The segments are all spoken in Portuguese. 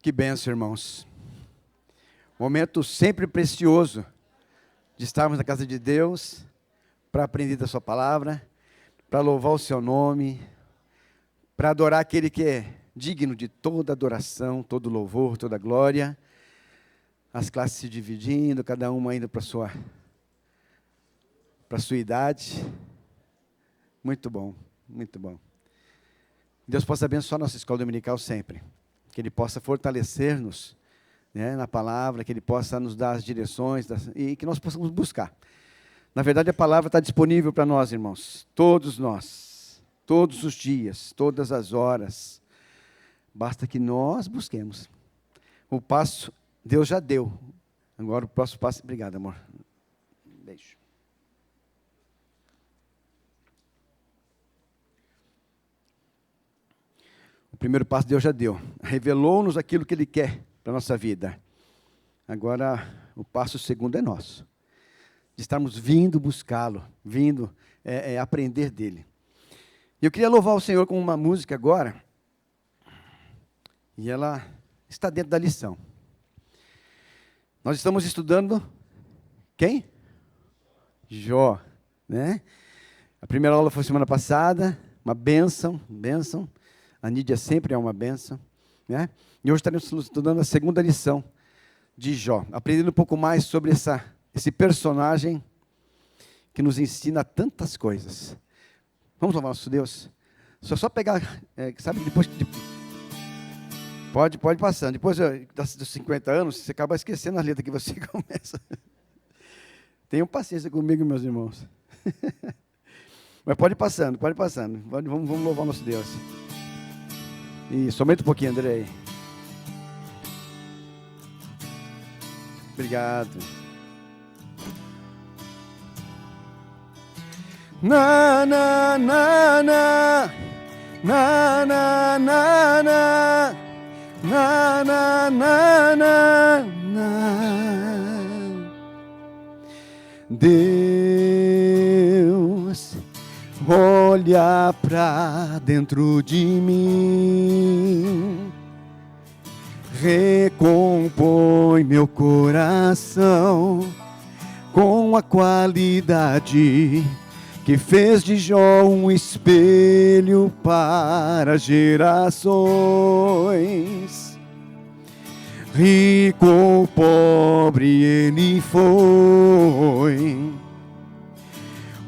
Que bênção, irmãos. Momento sempre precioso de estarmos na casa de Deus, para aprender da sua palavra, para louvar o seu nome, para adorar aquele que é digno de toda adoração, todo louvor, toda glória. As classes se dividindo, cada uma indo para a sua idade. Muito bom, muito bom. Deus possa abençoar nossa escola dominical sempre. Que Ele possa fortalecer-nos, né, na palavra, que Ele possa nos dar as direções e que nós possamos buscar. Na verdade, a palavra está disponível para nós, irmãos. Todos nós, todos os dias, todas as horas. Basta que nós busquemos. O passo, Deus já deu. Agora o próximo passo. Obrigado, amor. Beijo. O primeiro passo Deus já deu. Revelou-nos aquilo que Ele quer para a nossa vida. Agora, o passo segundo é nosso. De estarmos vindo buscá-lo, vindo aprender dEle. Eu queria louvar o Senhor com uma música agora. E ela está dentro da lição. Nós estamos estudando quem? Jó, né? A primeira aula foi semana passada, uma bênção. A Nídia sempre é uma bênção, né? E hoje estaremos estudando a segunda lição de Jó, aprendendo um pouco mais sobre esse personagem que nos ensina tantas coisas. Vamos louvar nosso Deus? Só pegar, sabe, depois... Pode passando. Depois dos 50 anos, você acaba esquecendo a letra que você começa. Tenham paciência comigo, meus irmãos. Mas pode ir passando. Vamos louvar o nosso Deus. Isso, aumenta um pouquinho, Andrei. Obrigado. Na, na, na, na. Na, na, na, na. Na, na, na, na, na. Deus, olha pra dentro de mim, recompõe meu coração com a qualidade que fez de Jó um espelho para gerações. Rico ou pobre ele foi.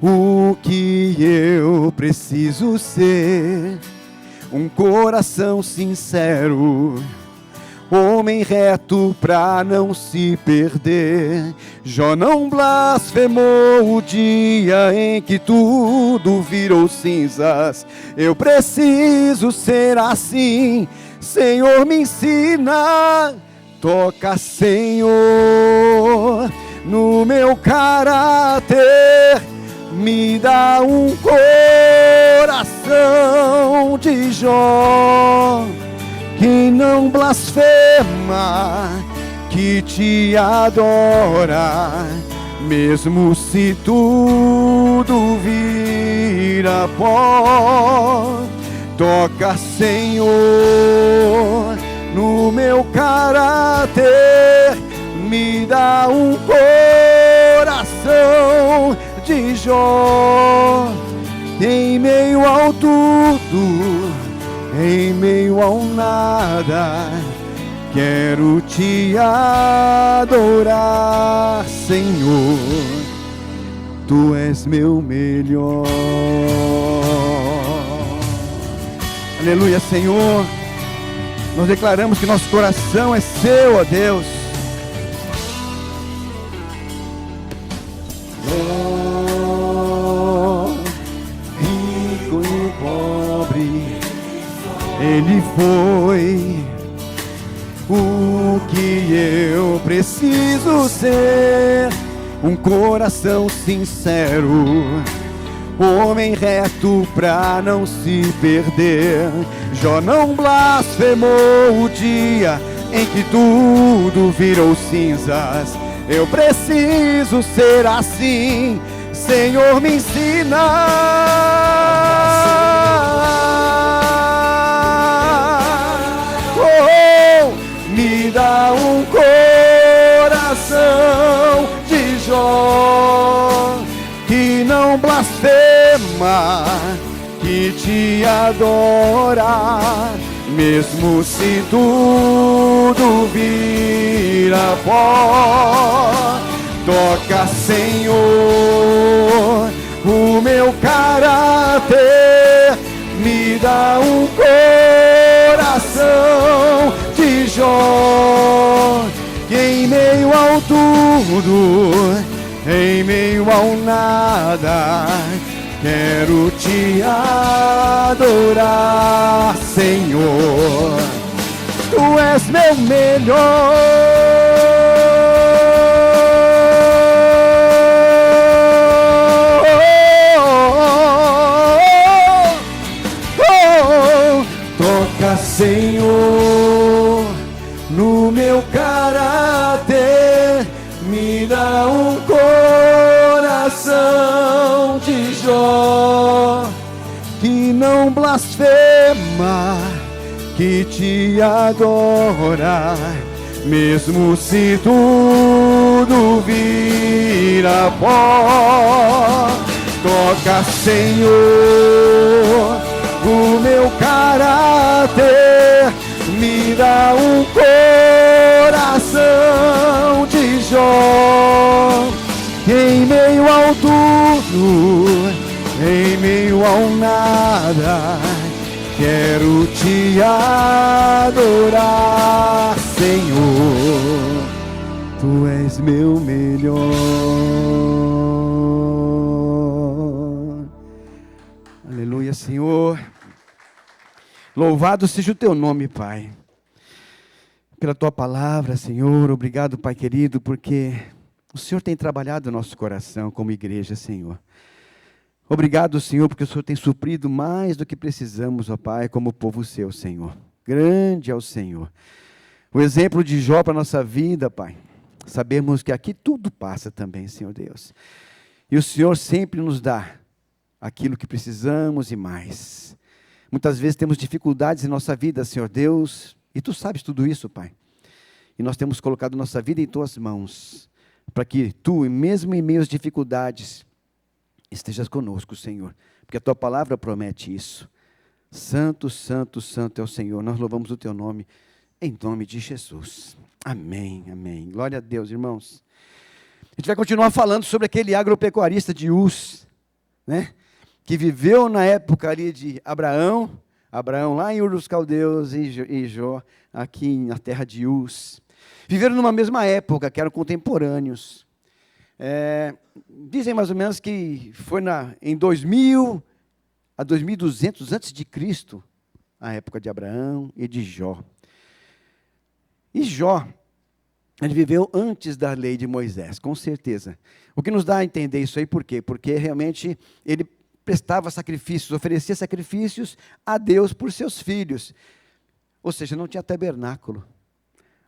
O que eu preciso ser? Um coração sincero, homem reto pra não se perder. Jó não blasfemou o dia em que tudo virou cinzas. Eu preciso ser assim, Senhor, me ensina. Toca, Senhor, no meu caráter, me dá um coração de Jó, que não blasfema, que te adora, mesmo se tudo vira pó. Toca, Senhor, no meu caráter, me dá um coração de Jó, em meio ao tudo, em meio ao nada, quero te adorar, Senhor, tu és meu melhor. Aleluia, Senhor, nós declaramos que nosso coração é seu, ó Deus. Rico e pobre ele foi. O que eu preciso ser? Um coração sincero, homem reto pra não se perder. Jó não blasfemou o dia em que tudo virou cinzas. Eu preciso ser assim, Senhor, me ensina. não blasfema, que te adora, mesmo se tudo vira pó. Toca, Senhor, o meu caráter, me dá um coração de Jó, que em meio ao tudo, em meio ao nada, quero te adorar, Senhor. Tu és meu melhor. Toca, Senhor, no meu caráter, me dá um coração de Jó, que não blasfema, que te adora, mesmo se tudo vira pó. Toca, Senhor, o meu caráter, me dá um coração de Jó, em meio ao tudo, em meio ao nada, quero te adorar, Senhor. Tu és meu melhor. Aleluia, Senhor. Louvado seja o teu nome, Pai, pela tua palavra, Senhor. Obrigado, Pai querido, porque o Senhor tem trabalhado no nosso coração como igreja, Senhor. Obrigado, Senhor, porque o Senhor tem suprido mais do que precisamos, ó Pai, como povo seu, Senhor. Grande é o Senhor. O exemplo de Jó para a nossa vida, Pai. Sabemos que aqui tudo passa também, Senhor Deus. E o Senhor sempre nos dá aquilo que precisamos e mais. Muitas vezes temos dificuldades em nossa vida, Senhor Deus, e Tu sabes tudo isso, Pai. E nós temos colocado nossa vida em Tuas mãos, para que Tu, mesmo em meio às dificuldades, estejas conosco, Senhor, porque a Tua palavra promete isso. Santo, santo, santo é o Senhor. Nós louvamos o Teu nome, em nome de Jesus. Amém, amém. Glória a Deus, irmãos. A gente vai continuar falando sobre aquele agropecuarista de Uz, né? Que viveu na época ali de Abraão lá em Ur dos Caldeus e Jó aqui na terra de Uz. Viveram numa mesma época, que eram contemporâneos. Dizem mais ou menos que foi em 2000 a 2200 antes de Cristo, a época de Abraão e de Jó. E Jó, ele viveu antes da lei de Moisés, com certeza. O que nos dá a entender isso aí, por quê? Porque realmente ele prestava sacrifícios, oferecia sacrifícios a Deus por seus filhos. Ou seja, não tinha tabernáculo.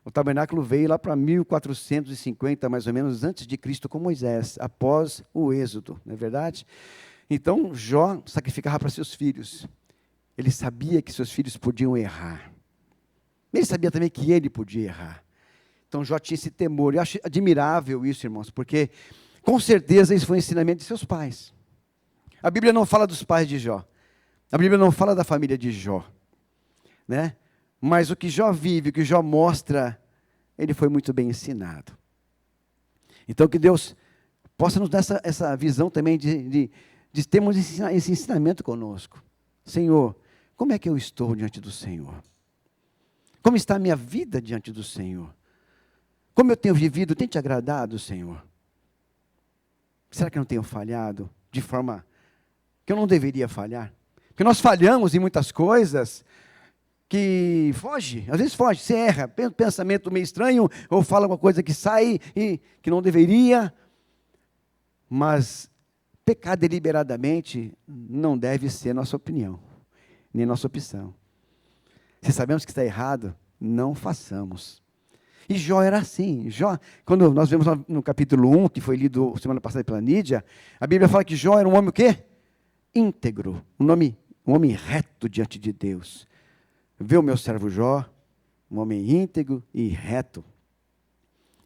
O tabernáculo veio lá para 1450, mais ou menos, antes de Cristo com Moisés, após o Êxodo, não é verdade? Então, Jó sacrificava para seus filhos. Ele sabia que seus filhos podiam errar. Ele sabia também que ele podia errar. Então, Jó tinha esse temor. Eu acho admirável isso, irmãos, porque, com certeza, isso foi um ensinamento de seus pais. A Bíblia não fala dos pais de Jó. A Bíblia não fala da família de Jó, né? Mas o que Jó vive, o que Jó mostra, ele foi muito bem ensinado. Então, que Deus possa nos dar essa visão também de termos esse ensinamento conosco. Senhor, como é que eu estou diante do Senhor? Como está a minha vida diante do Senhor? Como eu tenho vivido, tem te agradado, Senhor? Será que eu não tenho falhado de forma que eu não deveria falhar? Porque nós falhamos em muitas coisas que às vezes foge, você erra, pensamento meio estranho, ou fala alguma coisa que sai e que não deveria, mas pecar deliberadamente não deve ser nossa opinião, nem nossa opção. Se sabemos que está errado, não façamos. E Jó era assim. Jó, quando nós vemos no capítulo 1, que foi lido semana passada pela Nídia, a Bíblia fala que Jó era um homem o quê? Íntegro, um homem reto diante de Deus. Vê o meu servo Jó, um homem íntegro e reto.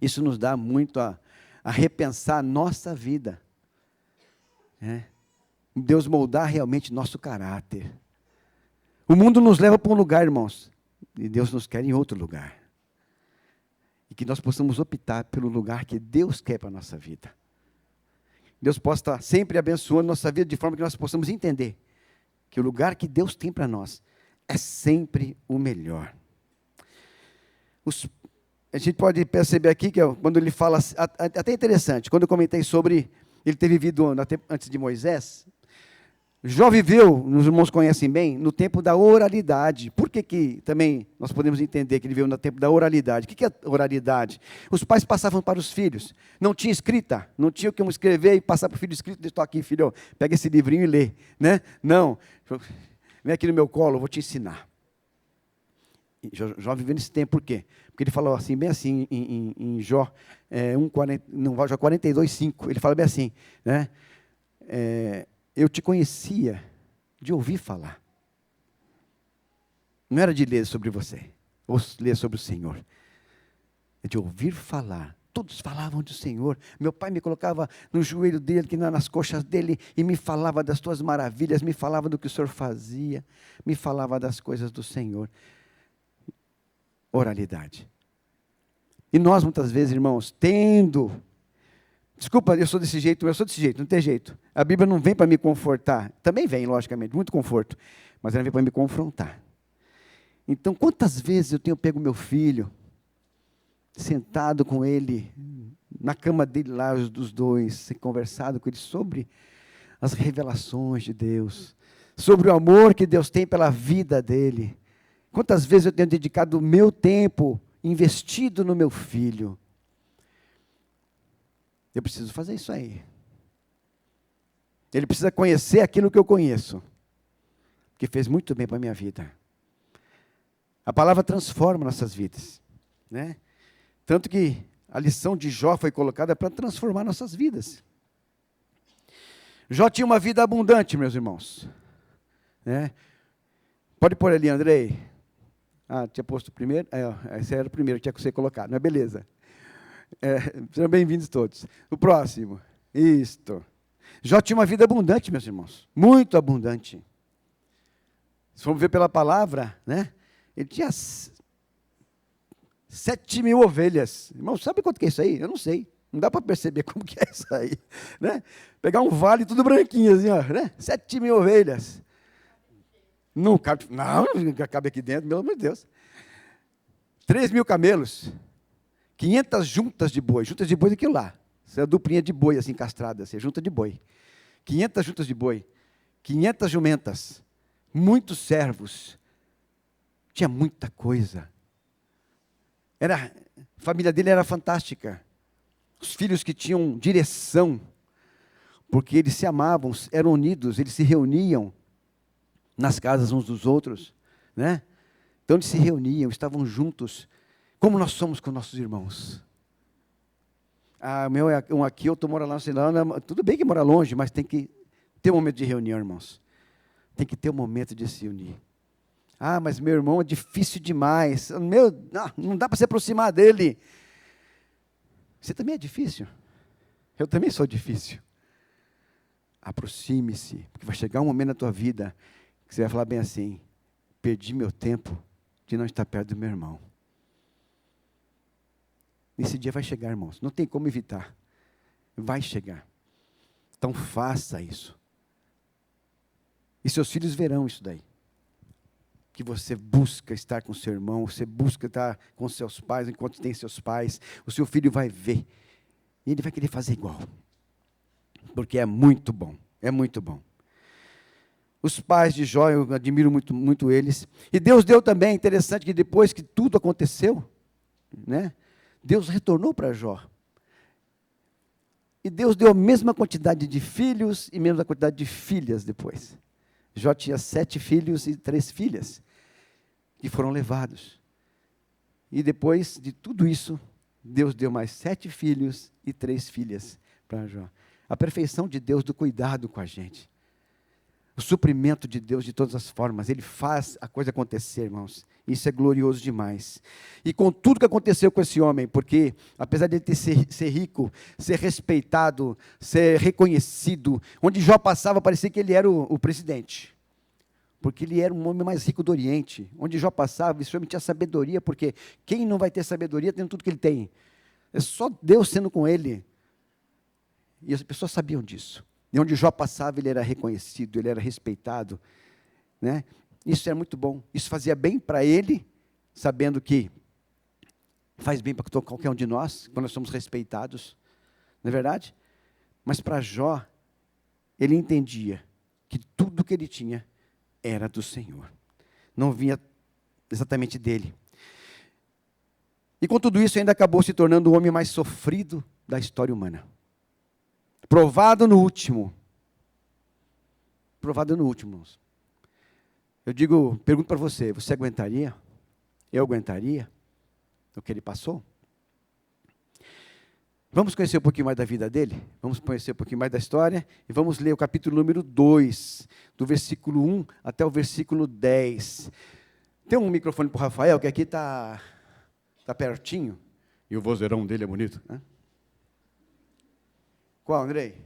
Isso nos dá muito a repensar a nossa vida. né? Deus moldar realmente nosso caráter. O mundo nos leva para um lugar, irmãos, e Deus nos quer em outro lugar. E que nós possamos optar pelo lugar que Deus quer para a nossa vida. Deus possa estar sempre abençoando nossa vida de forma que nós possamos entender que o lugar que Deus tem para nós é sempre o melhor. A gente pode perceber aqui que quando ele fala, até interessante, quando eu comentei sobre ele ter vivido antes de Moisés, Jó viveu, os irmãos conhecem bem, no tempo da oralidade. Por que também nós podemos entender que ele viveu no tempo da oralidade? O que é oralidade? Os pais passavam para os filhos. Não tinha escrita, não tinha o que escrever e passar para o filho escrito. Estou aqui, filho, pega esse livrinho e lê. Né? Não, vem aqui no meu colo, eu vou te ensinar. Jó viveu nesse tempo, por quê? Porque ele falou assim, bem assim, em Jó, Jó 42, 5, ele fala bem assim, né? Eu te conhecia de ouvir falar. Não era de ler sobre você, ou ler sobre o Senhor. É de ouvir falar. Todos falavam do Senhor. Meu pai me colocava no joelho dele, nas coxas dele, e me falava das tuas maravilhas, me falava do que o Senhor fazia, me falava das coisas do Senhor. Oralidade. E nós, muitas vezes, irmãos, desculpa, eu sou desse jeito, não tem jeito. A Bíblia não vem para me confortar. Também vem, logicamente, muito conforto. Mas ela vem para me confrontar. Então, quantas vezes eu tenho pego meu filho, sentado com ele, na cama dele lá, os dois, conversado com ele sobre as revelações de Deus, sobre o amor que Deus tem pela vida dele. Quantas vezes eu tenho dedicado o meu tempo, investido no meu filho. Eu preciso fazer isso aí. Ele precisa conhecer aquilo que eu conheço, que fez muito bem para a minha vida. A palavra transforma nossas vidas, né? Tanto que a lição de Jó foi colocada para transformar nossas vidas. Jó tinha uma vida abundante, meus irmãos, né? Pode pôr ali, Andrei. Tinha posto o primeiro? Esse era o primeiro que tinha que ser colocado, mas beleza. Sejam bem-vindos todos. O próximo. Isto. Jó tinha uma vida abundante, meus irmãos. Muito abundante. Se formos ver pela palavra, né? Ele tinha 7.000 ovelhas. Irmão, sabe quanto que é isso aí? Eu não sei. Não dá para perceber como que é isso aí. Né? Pegar um vale tudo branquinho, assim, ó, né? 7.000 ovelhas. Não cabe aqui dentro, pelo amor de Deus. 3.000 camelos. 500 juntas de boi. Juntas de boi daquilo lá. Isso é a duplinha de boi, assim, castrada. Assim, junta de boi. 500 juntas de boi. 500 jumentas. Muitos servos. Tinha muita coisa. A família dele era fantástica. Os filhos que tinham direção. Porque eles se amavam, eram unidos, eles se reuniam nas casas uns dos outros, né? Então eles se reuniam, estavam juntos, como nós somos com nossos irmãos. O meu é um aqui, outro mora lá, sei lá, tudo bem que mora longe, mas tem que ter um momento de reunião, irmãos. Tem que ter um momento de se unir. Mas meu irmão é difícil demais, não dá para se aproximar dele. Você também é difícil? Eu também sou difícil. Aproxime-se, porque vai chegar um momento na tua vida que você vai falar bem assim, perdi meu tempo de não estar perto do meu irmão. Esse dia vai chegar, irmãos, não tem como evitar. Vai chegar. Então faça isso. E seus filhos verão isso daí. Que você busca estar com seu irmão, você busca estar com seus pais, enquanto tem seus pais, o seu filho vai ver. E ele vai querer fazer igual. Porque é muito bom, é muito bom. Os pais de Jó, eu admiro muito, muito eles. E Deus deu também, interessante, que depois que tudo aconteceu, né, Deus retornou para Jó. E Deus deu a mesma quantidade de filhos e a mesma quantidade de filhas depois. Jó tinha 7 filhos e 3 filhas, que foram levados. E depois de tudo isso, Deus deu mais 7 filhos e 3 filhas para Jó. A perfeição de Deus do cuidado com a gente. o suprimento de Deus de todas as formas. Ele faz a coisa acontecer, irmãos. Isso é glorioso demais. E com tudo que aconteceu com esse homem, porque apesar de ele ser rico, ser respeitado, ser reconhecido, onde Jó passava parecia que ele era o presidente. Porque ele era um homem mais rico do Oriente. Onde Jó passava, esse homem tinha sabedoria, porque quem não vai ter sabedoria tendo tudo que ele tem? É só Deus sendo com ele. E as pessoas sabiam disso. E onde Jó passava, ele era reconhecido, ele era respeitado, né? Isso era muito bom. Isso fazia bem para ele, sabendo que faz bem para qualquer um de nós, quando nós somos respeitados. Não é verdade? Mas para Jó, ele entendia que tudo que ele tinha era do Senhor. Não vinha exatamente dele. E com tudo isso, ainda acabou se tornando o homem mais sofrido da história humana. Provado no último. Provado no último. Eu pergunto para você, você aguentaria? Eu aguentaria o que ele passou? Vamos conhecer um pouquinho mais da vida dele? Vamos conhecer um pouquinho mais da história? E vamos ler o capítulo número 2, do versículo 1 até o versículo 10. Tem um microfone para o Rafael, que aqui está pertinho. E o vozeirão dele é bonito, né? Qual, Andrei?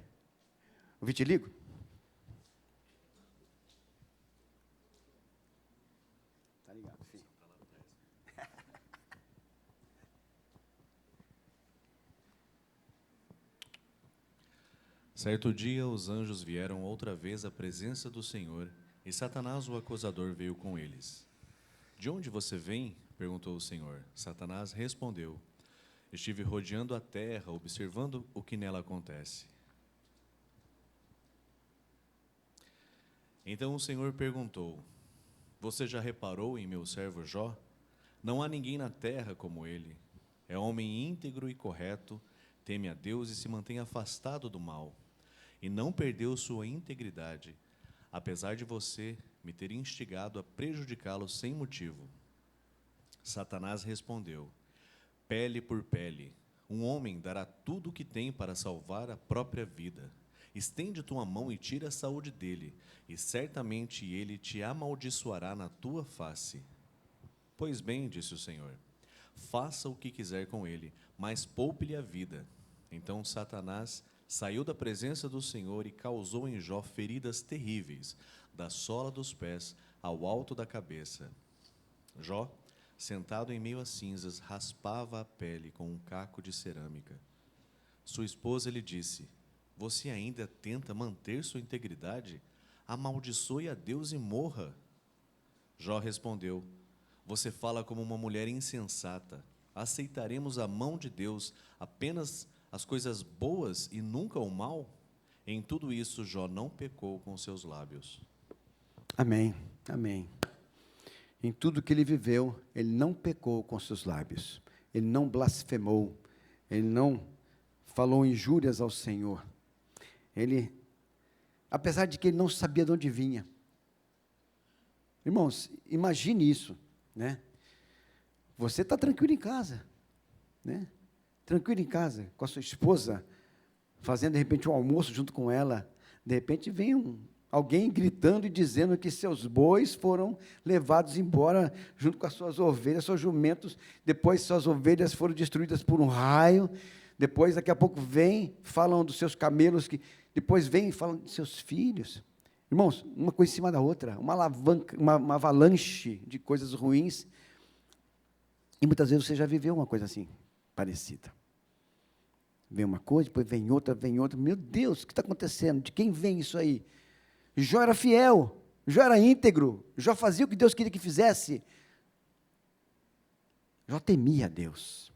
O vitiligo? Tá ligado, filho. Certo dia, os anjos vieram outra vez à presença do Senhor, e Satanás, o acusador, veio com eles. De onde você vem? Perguntou o Senhor. Satanás respondeu: estive rodeando a terra, observando o que nela acontece. Então o Senhor perguntou: você já reparou em meu servo Jó? Não há ninguém na terra como ele. É homem íntegro e correto, teme a Deus e se mantém afastado do mal. E não perdeu sua integridade, apesar de você me ter instigado a prejudicá-lo sem motivo. Satanás respondeu: pele por pele, um homem dará tudo o que tem para salvar a própria vida. Estende tua mão e tira a saúde dele, e certamente ele te amaldiçoará na tua face. Pois bem, disse o Senhor, faça o que quiser com ele, mas poupe-lhe a vida. Então Satanás saiu da presença do Senhor e causou em Jó feridas terríveis, da sola dos pés ao alto da cabeça. Jó, sentado em meio a cinzas, raspava a pele com um caco de cerâmica. Sua esposa lhe disse: você ainda tenta manter sua integridade? Amaldiçoe a Deus e morra. Jó respondeu: você fala como uma mulher insensata. Aceitaremos a mão de Deus apenas as coisas boas e nunca o mal? Em tudo isso, Jó não pecou com seus lábios. Amém, amém. Em tudo que ele viveu, ele não pecou com seus lábios. Ele não blasfemou. Ele não falou injúrias ao Senhor. Ele, apesar de que ele não sabia de onde vinha. Irmãos, imagine isso, né? Você está tranquilo em casa, né? Tranquilo em casa, com a sua esposa, fazendo de repente um almoço junto com ela. De repente vem alguém gritando e dizendo que seus bois foram levados embora junto com as suas ovelhas, seus jumentos. Depois suas ovelhas foram destruídas por um raio. Depois, daqui a pouco, falam dos seus camelos, depois vem e falam de seus filhos. Irmãos, uma coisa em cima da outra, uma avalanche de coisas ruins. E muitas vezes você já viveu uma coisa assim, parecida. Vem uma coisa, depois vem outra. Meu Deus, o que está acontecendo? De quem vem isso aí? Jó era fiel, Jó era íntegro, Jó fazia o que Deus queria que fizesse. Jó temia a Deus.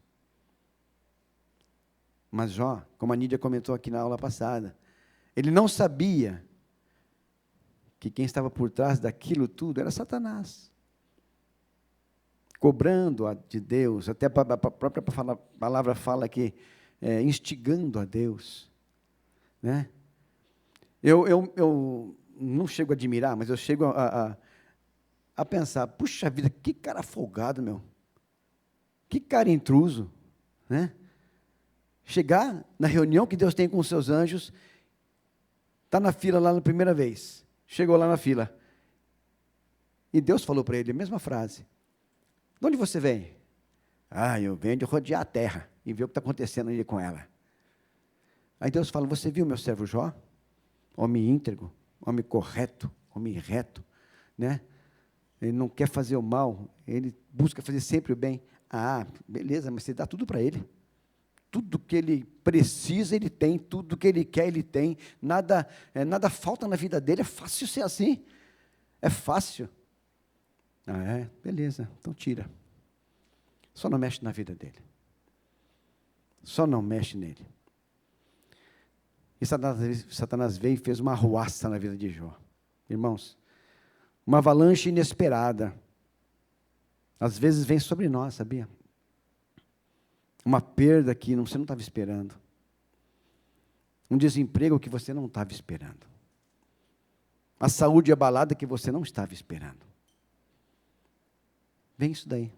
Mas Jó, como a Nídia comentou aqui na aula passada, ele não sabia que quem estava por trás daquilo tudo era Satanás. Cobrando de Deus, até a própria palavra fala que instigando a Deus. Né? Eu não chego a admirar, mas eu chego a pensar, puxa vida, que cara folgado, meu. Que cara intruso, né? Chegar na reunião que Deus tem com os seus anjos, está na fila lá na primeira vez, chegou lá na fila. E Deus falou para ele a mesma frase. De onde você vem? Eu venho de rodear a terra e ver o que está acontecendo ali com ela. Aí Deus fala, você viu meu servo Jó? Homem íntegro, homem correto, homem reto, né? Ele não quer fazer o mal, ele busca fazer sempre o bem. Beleza, mas você dá tudo para ele. Tudo que ele precisa, ele tem. Tudo que ele quer, ele tem. Nada falta na vida dele. É fácil ser assim. É fácil. Beleza, então tira. Só não mexe na vida dele. Só não mexe nele. E Satanás veio e fez uma arruaça na vida de Jó. Irmãos, uma avalanche inesperada. Às vezes vem sobre nós, sabia? Uma perda que você não estava esperando. Um desemprego que você não estava esperando. A saúde abalada que você não estava esperando. Vem isso daí.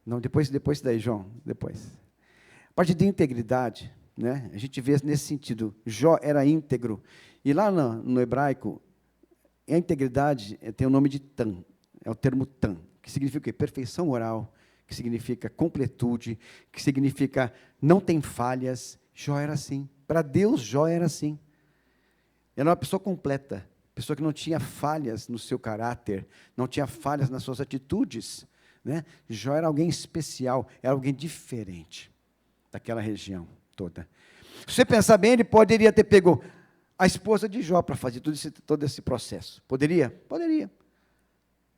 Não, depois daí, João, depois. A parte de integridade, né? A gente vê nesse sentido. Jó era íntegro. E lá no hebraico, a integridade tem o nome de tam. É o termo tam, que significa o quê? Perfeição moral, que significa completude, que significa não tem falhas. Jó era assim. Para Deus, Jó era assim. Era uma pessoa completa, pessoa que não tinha falhas no seu caráter, não tinha falhas nas suas atitudes, né? Jó era alguém especial, era alguém diferente daquela região toda. Se você pensar bem, ele poderia ter pego a esposa de Jó para fazer todo esse processo. Poderia? Poderia.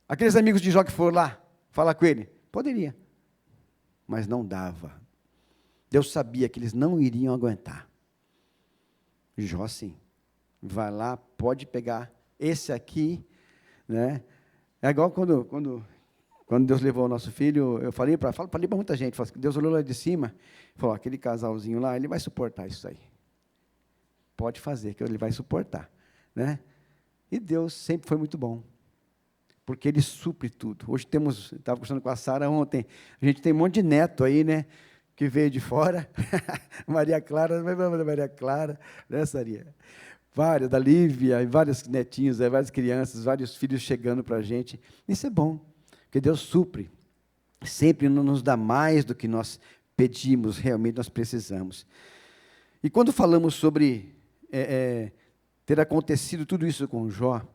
Aqueles amigos de Jó que foram lá falar com ele? Poderia. Mas não dava. Deus sabia que eles não iriam aguentar. Jó, sim. Vai lá, pode pegar esse aqui, né? É igual quando Deus levou o nosso filho, eu falei para muita gente, Deus olhou lá de cima e falou, aquele casalzinho lá, ele vai suportar isso aí. Pode fazer, que ele vai suportar, né? E Deus sempre foi muito bom, porque Ele supre tudo. Hoje estava conversando com a Sara ontem, a gente tem um monte de neto aí, né? Que veio de fora, Maria Clara, né, Sarinha? Vários, da Lívia, vários netinhos, várias crianças, vários filhos chegando para a gente. Isso é bom, porque Deus supre. Sempre nos dá mais do que nós pedimos, realmente nós precisamos. E quando falamos sobre ter acontecido tudo isso com Jó,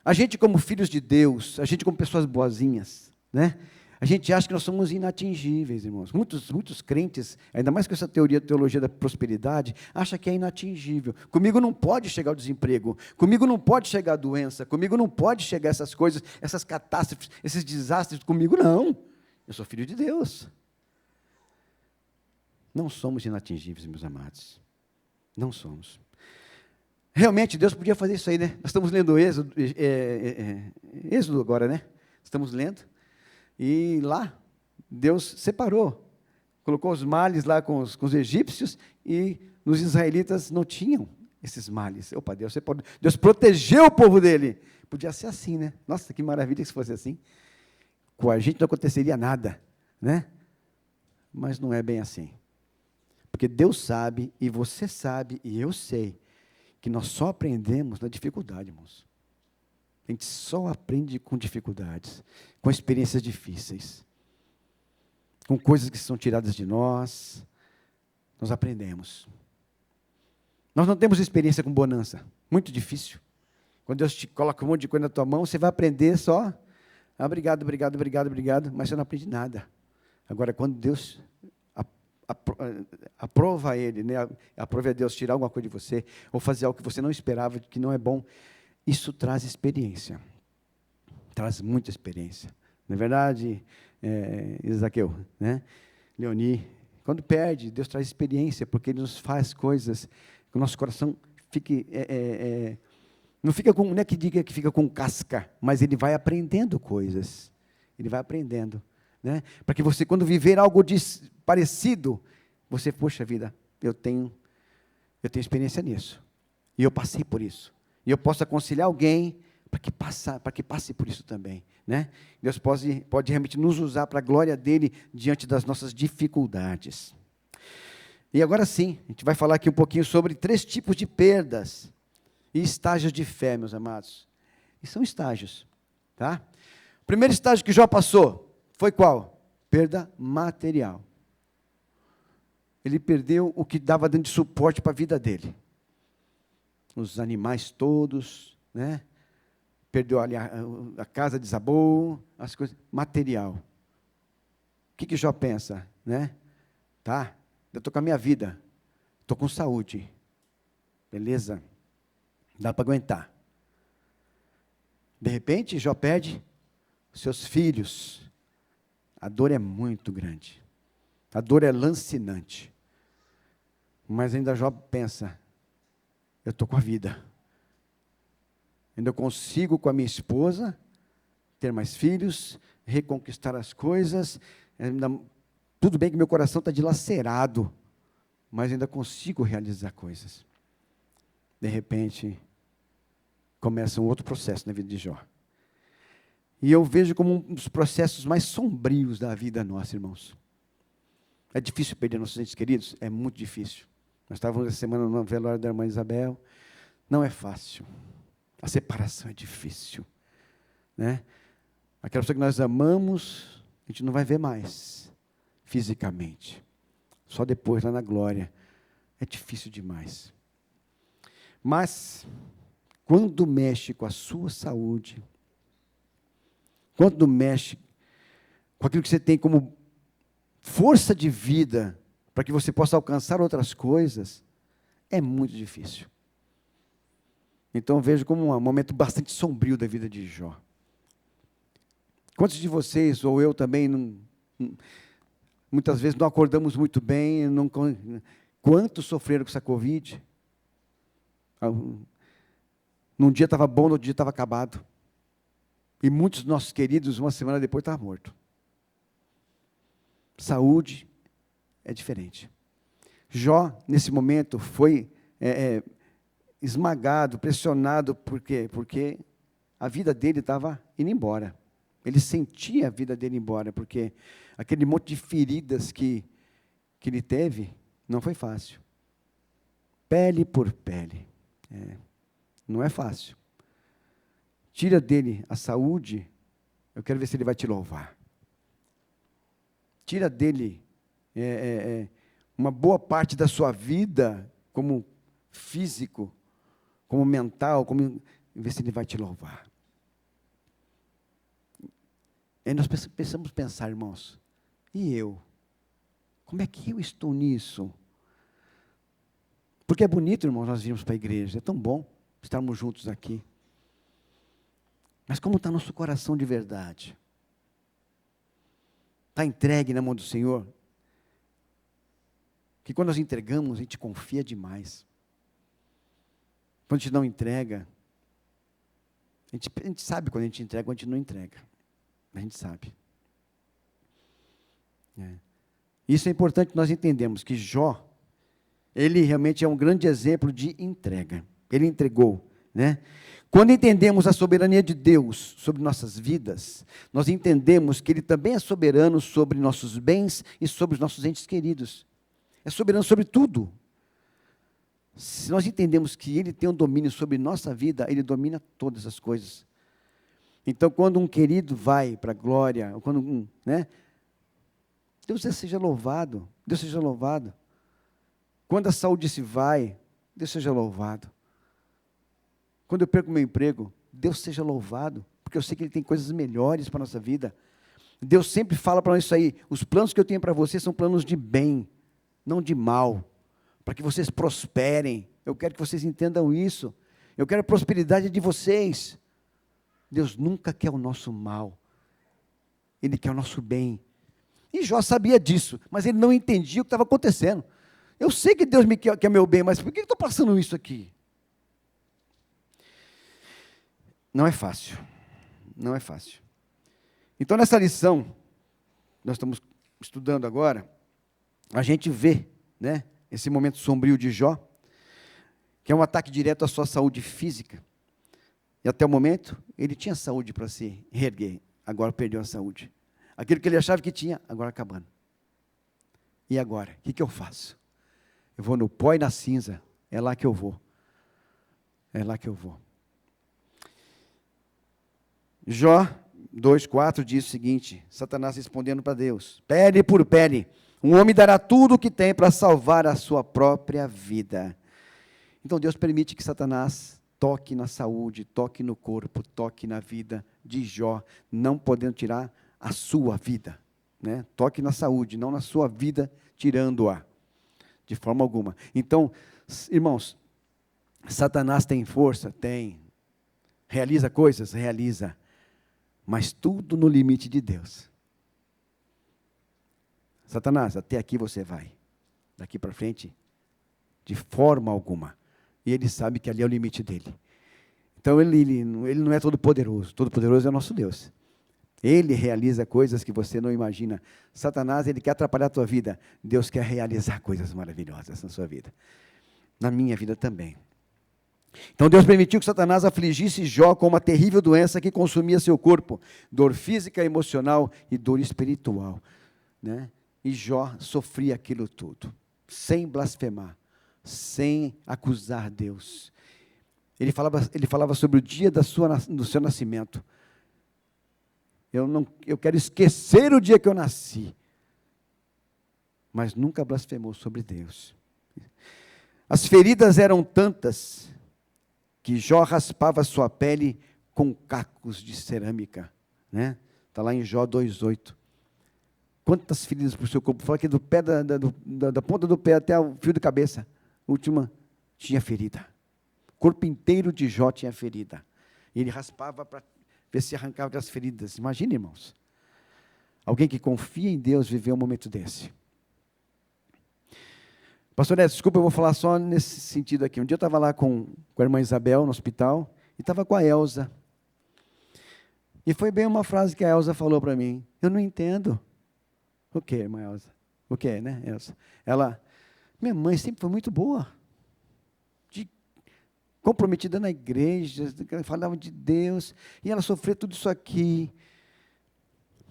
a gente como filhos de Deus, a gente como pessoas boazinhas, né? A gente acha que nós somos inatingíveis, irmãos. Muitos crentes, ainda mais com essa teologia da prosperidade, acham que é inatingível. Comigo não pode chegar o desemprego, comigo não pode chegar a doença, comigo não pode chegar essas coisas, essas catástrofes, esses desastres, comigo não. Eu sou filho de Deus. Não somos inatingíveis, meus amados. Não somos. Realmente, Deus podia fazer isso aí, né? Nós estamos lendo Êxodo agora, né? Estamos lendo. E lá, Deus separou, colocou os males lá com os egípcios, e os israelitas não tinham esses males. Opa, Deus protegeu o povo dele. Podia ser assim, né? Nossa, que maravilha que se fosse assim. Com a gente não aconteceria nada, né? Mas não é bem assim. Porque Deus sabe, e você sabe, e eu sei, que nós só aprendemos na dificuldade, irmãos. A gente só aprende com dificuldades, com experiências difíceis, com coisas que são tiradas de nós, nós aprendemos. Nós não temos experiência com bonança, muito difícil. Quando Deus te coloca um monte de coisa na tua mão, você vai aprender só, obrigado, mas você não aprende nada. Agora, quando Deus aprova Ele, né? Aprova a Deus tirar alguma coisa de você, ou fazer algo que você não esperava, que não é bom, isso traz experiência, traz muita experiência. Não é verdade, Isaqueu, né? Leoni, quando perde, Deus traz experiência, porque Ele nos faz coisas que o nosso coração fique, não fica com, não é que diga que fica com casca, mas ele vai aprendendo coisas, ele vai aprendendo, né? Para que você, quando viver algo parecido, você, poxa vida, eu tenho experiência nisso, e eu passei por isso. E eu posso aconselhar alguém para que passe por isso também, né? Deus pode realmente nos usar para a glória dEle diante das nossas dificuldades. E agora sim, a gente vai falar aqui um pouquinho sobre 3 tipos de perdas e estágios de fé, meus amados. E são estágios, tá? O primeiro estágio que Jó passou foi qual? Perda material. Ele perdeu o que dava dentro de suporte para a vida dele. Os animais todos, né? Perdeu ali a casa, desabou, as coisas, material. O que Jó pensa, né? Tá, eu estou com a minha vida, estou com saúde, beleza? Dá para aguentar. De repente, Jó perde seus filhos. A dor é muito grande. A dor é lancinante. Mas ainda Jó pensa, eu estou com a vida. Ainda eu consigo com a minha esposa ter mais filhos, reconquistar as coisas. Tudo bem que meu coração está dilacerado, mas ainda consigo realizar coisas. De repente, começa um outro processo na vida de Jó. E eu vejo como um dos processos mais sombrios da vida nossa, irmãos. É difícil perder nossos entes queridos? É muito difícil. Nós estávamos essa semana no velório da irmã Isabel. Não é fácil. A separação é difícil, né? Aquela pessoa que nós amamos, a gente não vai ver mais, fisicamente. Só depois, lá na glória. É difícil demais. Mas, quando mexe com a sua saúde, quando mexe com aquilo que você tem como força de vida, para que você possa alcançar outras coisas, é muito difícil. Então, eu vejo como um momento bastante sombrio da vida de Jó. Quantos de vocês, ou eu também, muitas vezes não acordamos muito bem, quantos sofreram com essa Covid? Num dia estava bom, no outro dia estava acabado. E muitos dos nossos queridos, uma semana depois, estavam mortos. Saúde é diferente. Jó, nesse momento, foi esmagado, pressionado, por quê? Porque a vida dele estava indo embora. Ele sentia a vida dele ir embora, porque aquele monte de feridas que ele teve, não foi fácil. Pele por pele. Não é fácil. Tira dele a saúde, eu quero ver se ele vai te louvar. Tira dele uma boa parte da sua vida, como físico, como mental, ver se ele vai te louvar. Aí nós precisamos pensar, irmãos, e eu? Como é que eu estou nisso? Porque é bonito, irmãos, nós virmos para a igreja, é tão bom estarmos juntos aqui. Mas como está nosso coração de verdade? Está entregue na mão do Senhor? Que quando nós entregamos, a gente confia demais. Quando a gente não entrega, a gente sabe quando a gente entrega, quando a gente não entrega. A gente sabe. Isso é importante nós entendermos, que Jó, ele realmente é um grande exemplo de entrega. Ele entregou, né? Quando entendemos a soberania de Deus sobre nossas vidas, nós entendemos que Ele também é soberano sobre nossos bens e sobre os nossos entes queridos. É soberano sobre tudo. Se nós entendemos que Ele tem um domínio sobre nossa vida, Ele domina todas as coisas. Então, quando um querido vai para a glória, ou quando Deus seja louvado, Deus seja louvado. Quando a saúde se vai, Deus seja louvado. Quando eu perco meu emprego, Deus seja louvado, porque eu sei que Ele tem coisas melhores para a nossa vida. Deus sempre fala para nós isso aí, os planos que eu tenho para vocês são planos de bem, não de mal, para que vocês prosperem. Eu quero que vocês entendam isso. Eu quero a prosperidade de vocês. Deus nunca quer o nosso mal, Ele quer o nosso bem. E Jó sabia disso, mas ele não entendia o que estava acontecendo. Eu sei que Deus me quer meu bem, mas por que eu estou passando isso aqui? Não é fácil. Não é fácil. Então, nessa lição, nós estamos estudando agora, a gente vê, esse momento sombrio de Jó, que é um ataque direto à sua saúde física. E até o momento, ele tinha saúde para se reerguer, agora perdeu a saúde. Aquilo que ele achava que tinha, agora acabando. E agora? O que eu faço? Eu vou no pó e na cinza, é lá que eu vou. É lá que eu vou. Jó 2,4 diz o seguinte, Satanás respondendo para Deus, pele por pele, um homem dará tudo o que tem para salvar a sua própria vida. Então Deus permite que Satanás toque na saúde, toque no corpo, toque na vida de Jó, não podendo tirar a sua vida, né? Toque na saúde, não na sua vida, tirando-a, de forma alguma. Então, irmãos, Satanás tem força? Tem. Realiza coisas? Realiza. Mas tudo no limite de Deus. Satanás, até aqui você vai. Daqui para frente, de forma alguma. E ele sabe que ali é o limite dele. Então, ele não é todo poderoso. Todo poderoso é o nosso Deus. Ele realiza coisas que você não imagina. Satanás, ele quer atrapalhar a tua vida. Deus quer realizar coisas maravilhosas na sua vida. Na minha vida também. Então Deus permitiu que Satanás afligisse Jó com uma terrível doença que consumia seu corpo. Dor física, emocional e dor espiritual. Né? E Jó sofria aquilo tudo. Sem blasfemar. Sem acusar Deus. Ele falava sobre o dia do seu nascimento. Eu quero esquecer o dia que eu nasci. Mas nunca blasfemou sobre Deus. As feridas eram tantas que Jó raspava sua pele com cacos de cerâmica. Né? Está lá em Jó 2,8. Quantas feridas para o seu corpo? Fala que do pé da ponta do pé até o fio de cabeça. A última tinha ferida. O corpo inteiro de Jó tinha ferida. E ele raspava para ver se arrancava das feridas. Imagina, irmãos. Alguém que confia em Deus viver um momento desse. Pastor Neto, desculpa, eu vou falar só nesse sentido aqui. Um dia eu estava lá com a irmã Isabel no hospital e estava com a Elza. E foi bem uma frase que a Elza falou para mim. Eu não entendo. O que, irmã Elza? O que, né, Elza? Minha mãe sempre foi muito boa. Comprometida na igreja, falava de Deus, e ela sofreu tudo isso aqui.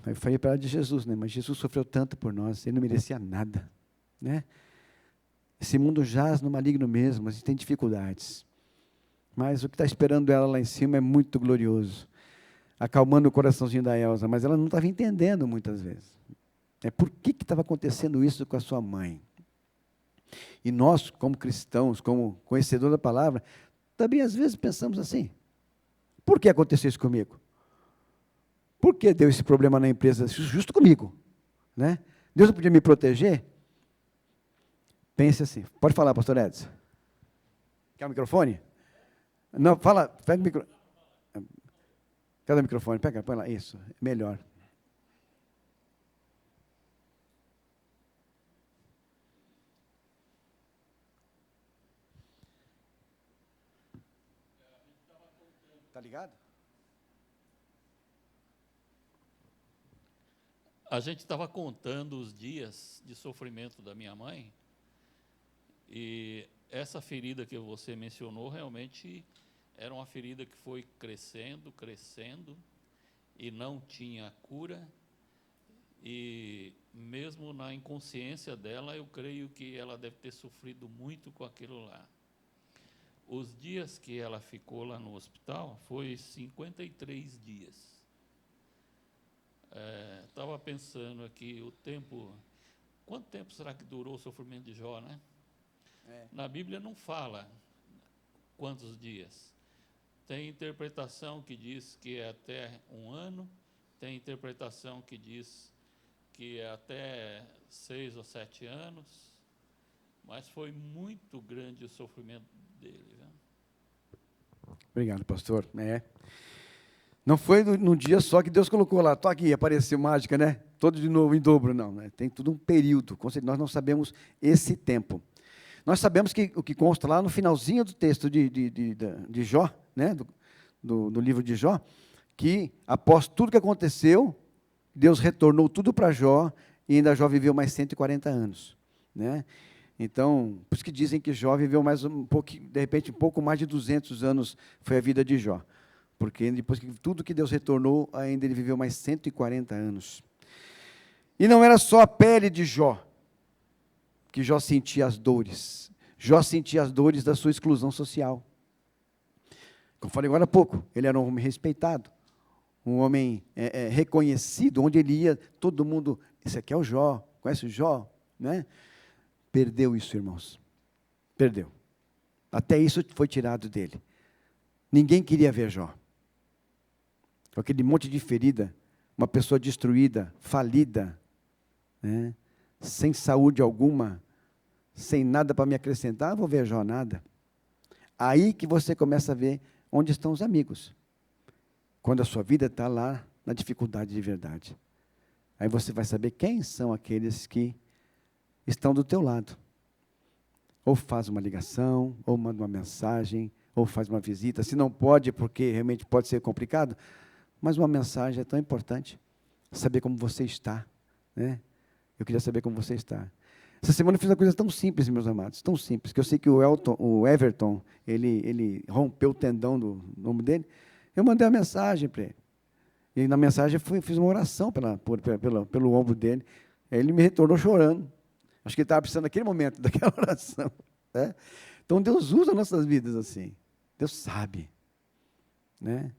Eu falei para ela de Jesus, né? Mas Jesus sofreu tanto por nós, ele não merecia nada, né? Esse mundo jaz no maligno mesmo, a gente tem dificuldades. Mas o que está esperando ela lá em cima é muito glorioso. Acalmando o coraçãozinho da Elza, mas ela não estava entendendo muitas vezes. Por que estava acontecendo isso com a sua mãe? E nós, como cristãos, como conhecedores da palavra, também às vezes pensamos assim, por que aconteceu isso comigo? Por que deu esse problema na empresa justo comigo? Né? Deus não podia me proteger? Pense assim, pode falar, pastor Edson. Quer o microfone? Não, fala, pega o microfone. Cadê o microfone? Pega, põe lá, isso, melhor. Está ligado? A gente estava contando os dias de sofrimento da minha mãe, e essa ferida que você mencionou realmente era uma ferida que foi crescendo, e não tinha cura, e mesmo na inconsciência dela, eu creio que ela deve ter sofrido muito com aquilo lá. Os dias que ela ficou lá no hospital foi 53 dias. Estava pensando aqui o tempo. Quanto tempo será que durou o sofrimento de Jó, né? Na Bíblia não fala quantos dias. Tem interpretação que diz que é até 1 ano, tem interpretação que diz que é até 6 ou 7 anos, mas foi muito grande o sofrimento dele. Né? Obrigado, pastor. Não foi no dia só que Deus colocou lá, tô aqui, apareceu mágica, né? Todo de novo em dobro, não. Né? Tem tudo um período, nós não sabemos esse tempo. Nós sabemos que o que consta lá no finalzinho do texto de Jó, né? do livro de Jó, que após tudo que aconteceu, Deus retornou tudo para Jó, e ainda Jó viveu mais 140 anos. Né? Então, por isso que dizem que Jó viveu mais um pouco, de repente, um pouco mais de 200 anos foi a vida de Jó. Porque depois que tudo que Deus retornou, ainda ele viveu mais 140 anos. E não era só a pele de Jó, que Jó sentia as dores. Jó sentia as dores da sua exclusão social. Como eu falei agora há pouco, ele era um homem respeitado, um homem reconhecido, onde ele ia, todo mundo, esse aqui é o Jó, conhece o Jó? Né? Perdeu isso, irmãos. Perdeu. Até isso foi tirado dele. Ninguém queria ver Jó. Com aquele monte de ferida, uma pessoa destruída, falida, né? Sem saúde alguma, sem nada para me acrescentar, vou ver Jó nada. Aí que você começa a ver onde estão os amigos. Quando a sua vida está lá na dificuldade de verdade. Aí você vai saber quem são aqueles que estão do teu lado. Ou faz uma ligação, ou manda uma mensagem, ou faz uma visita. Se não pode, porque realmente pode ser complicado, mas uma mensagem é tão importante. Saber como você está, né? Eu queria saber como você está. Essa semana eu fiz uma coisa tão simples, meus amados, tão simples, que eu sei que o Everton, ele rompeu o tendão do ombro dele. Eu mandei uma mensagem para ele. E na mensagem eu fiz uma oração pelo ombro dele. Ele me retornou chorando. Acho que ele estava precisando naquele momento, daquela oração. Né? Então Deus usa nossas vidas assim. Deus sabe. Né?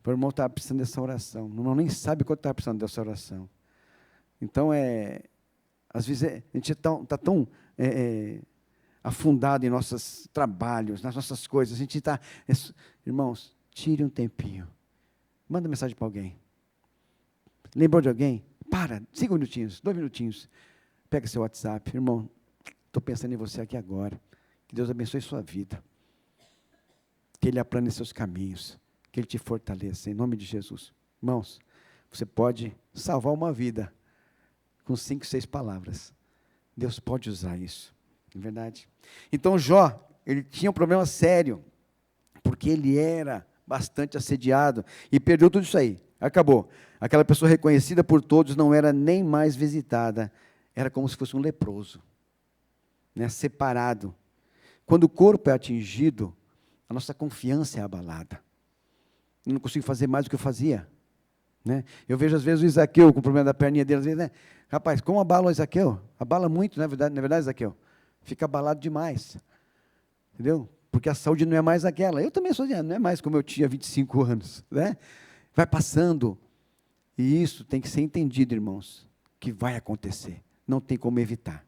O irmão estava precisando dessa oração. O irmão nem sabe quanto estava precisando dessa oração. Então, às vezes, a gente está tão afundado em nossos trabalhos, nas nossas coisas. A gente está... Irmãos, tire um tempinho. Manda mensagem para alguém. Lembrou de alguém? Para, 5 minutinhos, 2 minutinhos. Pega seu WhatsApp. Irmão, estou pensando em você aqui agora. Que Deus abençoe sua vida. Que Ele aplane seus caminhos. Que Ele te fortaleça, em nome de Jesus. Irmãos, você pode salvar uma vida com 5, 6 palavras. Deus pode usar isso, não é verdade? Então Jó, ele tinha um problema sério, porque ele era bastante assediado, e perdeu tudo isso aí, acabou. Aquela pessoa reconhecida por todos não era nem mais visitada, era como se fosse um leproso, né, separado. Quando o corpo é atingido, a nossa confiança é abalada. Eu não consigo fazer mais do que eu fazia. Né? Eu vejo às vezes o Isaqueu com o problema da perninha dele, às vezes, né? Rapaz, como abala o Isaqueu? Abala muito, não é verdade, Isaqueu? Fica abalado demais. Entendeu? Porque a saúde não é mais aquela. Eu também sou, não é mais como eu tinha 25 anos. Né? Vai passando. E isso tem que ser entendido, irmãos, que vai acontecer. Não tem como evitar.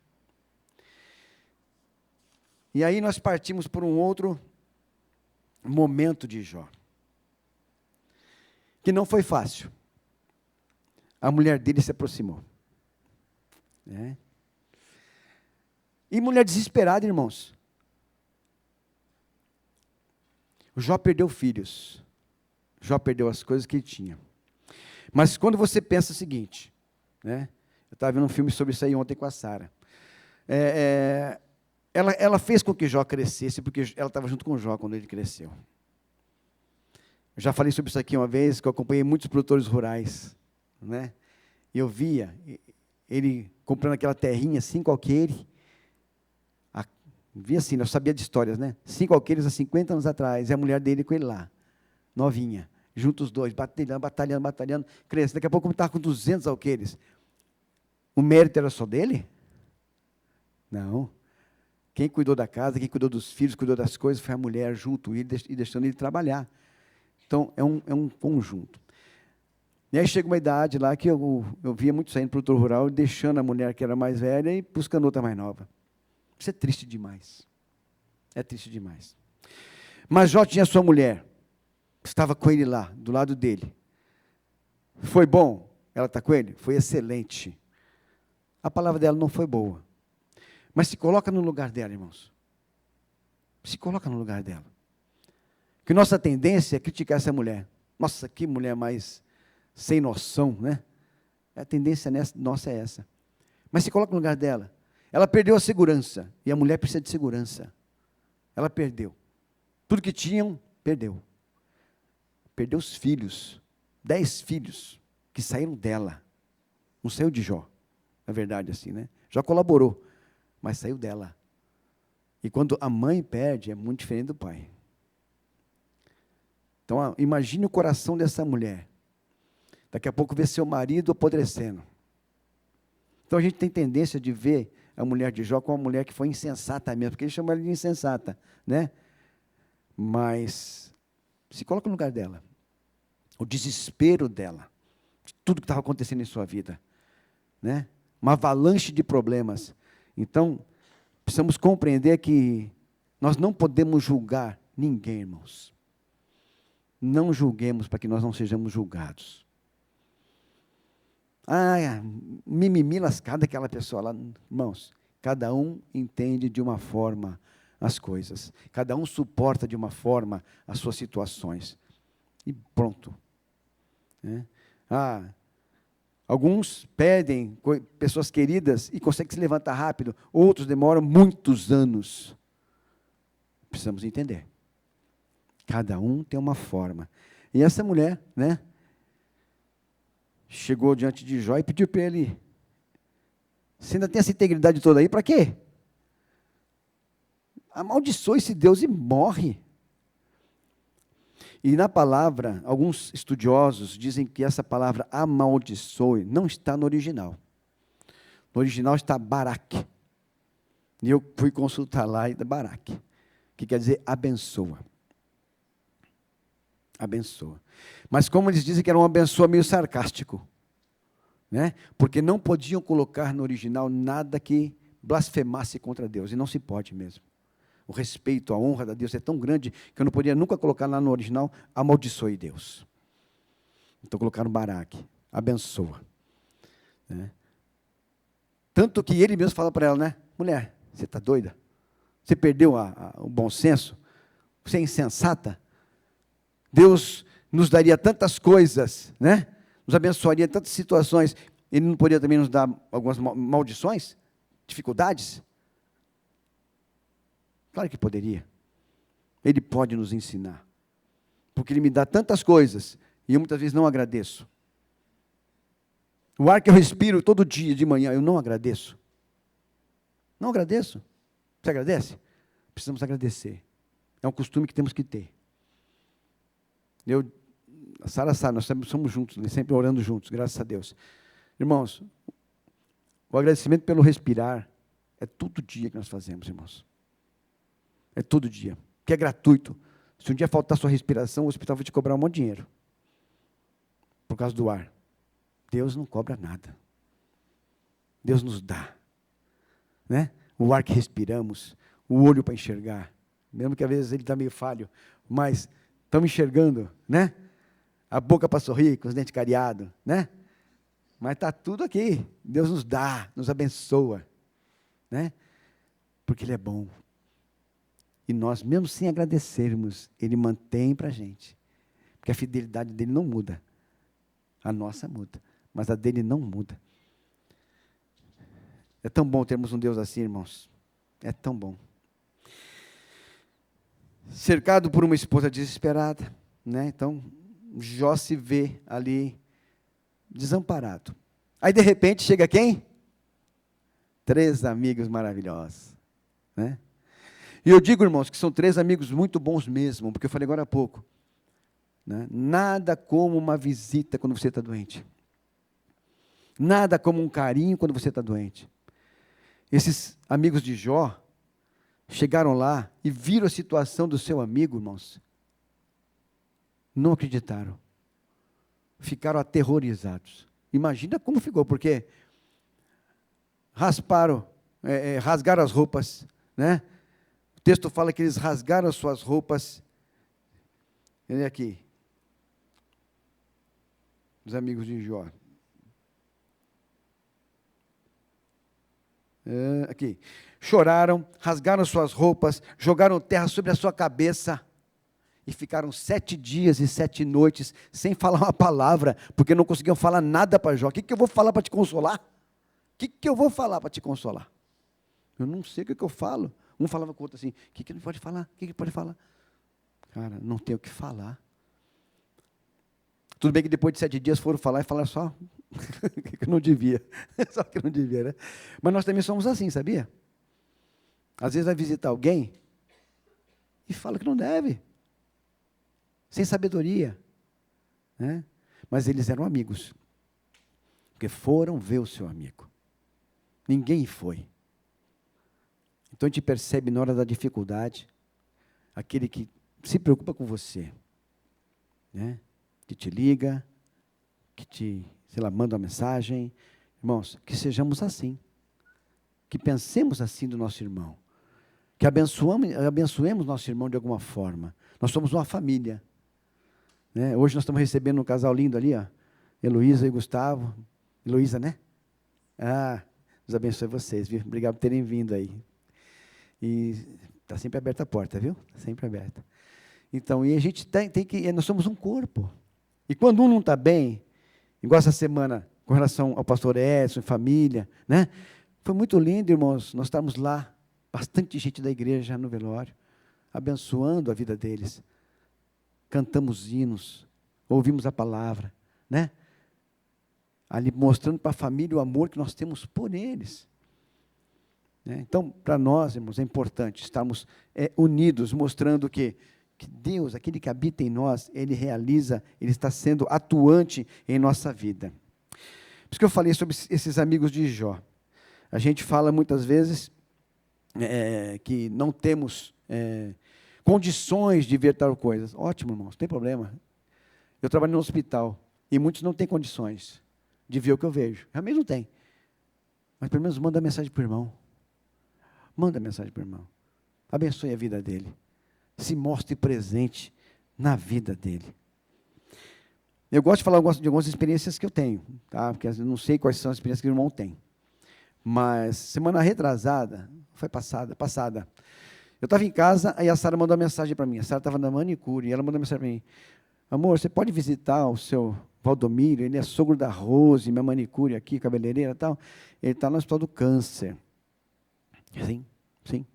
E aí nós partimos por um outro momento de Jó. Que não foi fácil. A mulher dele se aproximou. Né? E mulher desesperada, irmãos. O Jó perdeu filhos. Jó perdeu as coisas que ele tinha. Mas quando você pensa o seguinte, né? Eu estava vendo um filme sobre isso aí ontem com a Sara. Ela fez com que Jó crescesse, porque ela estava junto com Jó quando ele cresceu. Eu já falei sobre isso aqui uma vez, que eu acompanhei muitos produtores rurais, né? E eu via ele comprando aquela terrinha, 5 alqueires, via assim, eu sabia de histórias, né? 5 alqueires há 50 anos atrás, e a mulher dele com ele lá, novinha, juntos os dois, batalhando, crescendo. Daqui a pouco ele estava com 200 alqueires. O mérito era só dele? Não. Quem cuidou da casa, quem cuidou dos filhos, cuidou das coisas, foi a mulher junto, e deixando ele trabalhar. Então, é um conjunto. E aí chega uma idade lá que eu via muito saindo para o produtor rural, deixando a mulher que era mais velha e buscando outra mais nova. Isso é triste demais. É triste demais. Mas Jó tinha sua mulher, estava com ele lá, do lado dele. Foi bom ela estar com ele? Foi excelente. A palavra dela não foi boa. Mas se coloca no lugar dela, irmãos. Se coloca no lugar dela. Que nossa tendência é criticar essa mulher. Nossa, que mulher mais sem noção, né? A tendência nossa é essa. Mas se coloca no lugar dela. Ela perdeu a segurança. E a mulher precisa de segurança. Ela perdeu. Tudo que tinham, perdeu. Perdeu os filhos. 10 filhos que saíram dela. Não saiu de Jó. Na verdade, assim, né? Jó colaborou, mas saiu dela. E quando a mãe perde, é muito diferente do pai. Então, imagine o coração dessa mulher. Daqui a pouco vê seu marido apodrecendo. Então, a gente tem tendência de ver a mulher de Jó como uma mulher que foi insensata mesmo, porque ele chama ela de insensata, né? Mas Se coloca no lugar dela. O desespero dela. De tudo que estava acontecendo em sua vida. Né? Uma avalanche de problemas. Então, precisamos compreender que nós não podemos julgar ninguém, irmãos. Não julguemos para que nós não sejamos julgados. Mimimi lascada aquela pessoa lá. Irmãos, cada um entende de uma forma as coisas. Cada um suporta de uma forma as suas situações. E pronto. Né? Alguns pedem pessoas queridas e conseguem se levantar rápido. Outros demoram muitos anos. Precisamos entender. Cada um tem uma forma. E essa mulher, né? Chegou diante de Jó e pediu para ele: você ainda tem essa integridade toda aí, para quê? Amaldiçoa esse Deus e morre. E na palavra, alguns estudiosos dizem que essa palavra amaldiçoe não está no original. No original está Barak. E eu fui consultar lá e Barak, que quer dizer abençoa. Abençoa. Mas como eles dizem que era um abençoa meio sarcástico, né? Porque não podiam colocar no original nada que blasfemasse contra Deus, e não se pode mesmo. O respeito, a honra da Deus é tão grande que eu não podia nunca colocar lá no original, amaldiçoe Deus. Então colocaram Barak, abençoa. Né? Tanto que ele mesmo fala para ela, né? Mulher, você está doida? Você perdeu o bom senso? Você é insensata? Deus nos daria tantas coisas, né? Nos abençoaria em tantas situações. Ele não poderia também nos dar algumas maldições? Dificuldades? Claro que poderia. Ele pode nos ensinar. Porque Ele me dá tantas coisas e eu muitas vezes não agradeço. O ar que eu respiro todo dia de manhã, eu não agradeço. Não agradeço. Você agradece? Precisamos agradecer. É um costume que temos que ter. A Sara sabe, nós sempre somos juntos, sempre orando juntos, graças a Deus. Irmãos, o agradecimento pelo respirar é todo dia que nós fazemos, irmãos. É todo dia, que é gratuito. Se um dia faltar sua respiração, o hospital vai te cobrar um monte de dinheiro. Por causa do ar. Deus não cobra nada. Deus nos dá. Né? O ar que respiramos, o olho para enxergar. Mesmo que às vezes ele está meio falho, mas estamos enxergando, né? A boca para sorrir, com os dentes cariados, né? Mas está tudo aqui. Deus nos dá, nos abençoa. Né? Porque Ele é bom. E nós, mesmo sem agradecermos, Ele mantém para a gente. Porque a fidelidade dEle não muda. A nossa muda, mas a dEle não muda. É tão bom termos um Deus assim, irmãos. É tão bom. Cercado por uma esposa desesperada, né? Então, Jó se vê ali desamparado. Aí, de repente, chega quem? 3 amigos maravilhosos, né? E eu digo, irmãos, que são 3 amigos muito bons mesmo, porque eu falei agora há pouco, né? Nada como uma visita quando você está doente. Nada como um carinho quando você está doente. Esses amigos de Jó chegaram lá e viram a situação do seu amigo, irmãos. Não acreditaram. Ficaram aterrorizados. Imagina como ficou, porque rasgaram as roupas, né? O texto fala que eles rasgaram as suas roupas. Olha aqui. Os amigos de Jó. Aqui. Choraram, rasgaram suas roupas, jogaram terra sobre a sua cabeça e ficaram 7 dias e 7 noites sem falar uma palavra, porque não conseguiam falar nada para Jó. O que eu vou falar para te consolar? O que eu vou falar para te consolar? Eu não sei o que eu falo. Um falava com o outro assim, o que ele pode falar? O que ele pode falar? Cara, não tem o que falar. Tudo bem que depois de 7 dias foram falar e falaram só que não devia. Só que não devia, né? Mas nós também somos assim, sabia? Às vezes vai visitar alguém e fala que não deve. Sem sabedoria. Né? Mas eles eram amigos. Porque foram ver o seu amigo. Ninguém foi. Então a gente percebe na hora da dificuldade, aquele que se preocupa com você, né? Que te liga, que te, sei lá, manda uma mensagem. Irmãos, que sejamos assim. Que pensemos assim do nosso irmão. Que abençoemos nosso irmão de alguma forma. Nós somos uma família. Né? Hoje nós estamos recebendo um casal lindo ali, ó. Heloísa e Gustavo. Heloísa, né? Ah, Deus abençoe vocês, viu? Obrigado por terem vindo aí. E está sempre aberta a porta, viu? Tá sempre aberta. Então, e a gente tem que, nós somos um corpo. E quando um não está bem, igual essa semana, com relação ao pastor Edson, família, né? Foi muito lindo, irmãos, nós estamos lá, bastante gente da igreja no velório, abençoando a vida deles. Cantamos hinos, ouvimos a palavra, né? Ali mostrando para a família o amor que nós temos por eles. Né? Então, para nós, irmãos, é importante estarmos unidos, mostrando que Deus, aquele que habita em nós, Ele realiza, Ele está sendo atuante em nossa vida. Por isso que eu falei sobre esses amigos de Jó. A gente fala muitas vezes que não temos condições de ver tal coisa. Ótimo, irmãos, não tem problema. Eu trabalho no hospital e muitos não têm condições de ver o que eu vejo. Realmente não tem. Mas pelo menos manda mensagem para o irmão. Manda mensagem para o irmão. Abençoe a vida dele. Se mostre presente na vida dele. Eu gosto de falar de algumas experiências que eu tenho, tá? Porque eu não sei quais são as experiências que o irmão tem. Mas semana retrasada, foi passada, eu estava em casa, aí a Sara mandou uma mensagem para mim. A Sara estava na manicure, e ela mandou uma mensagem para mim. Amor, você pode visitar o seu Valdomiro, ele é sogro da Rose, minha manicure aqui, cabeleireira e tal. Ele está no hospital do câncer. Sim, sim.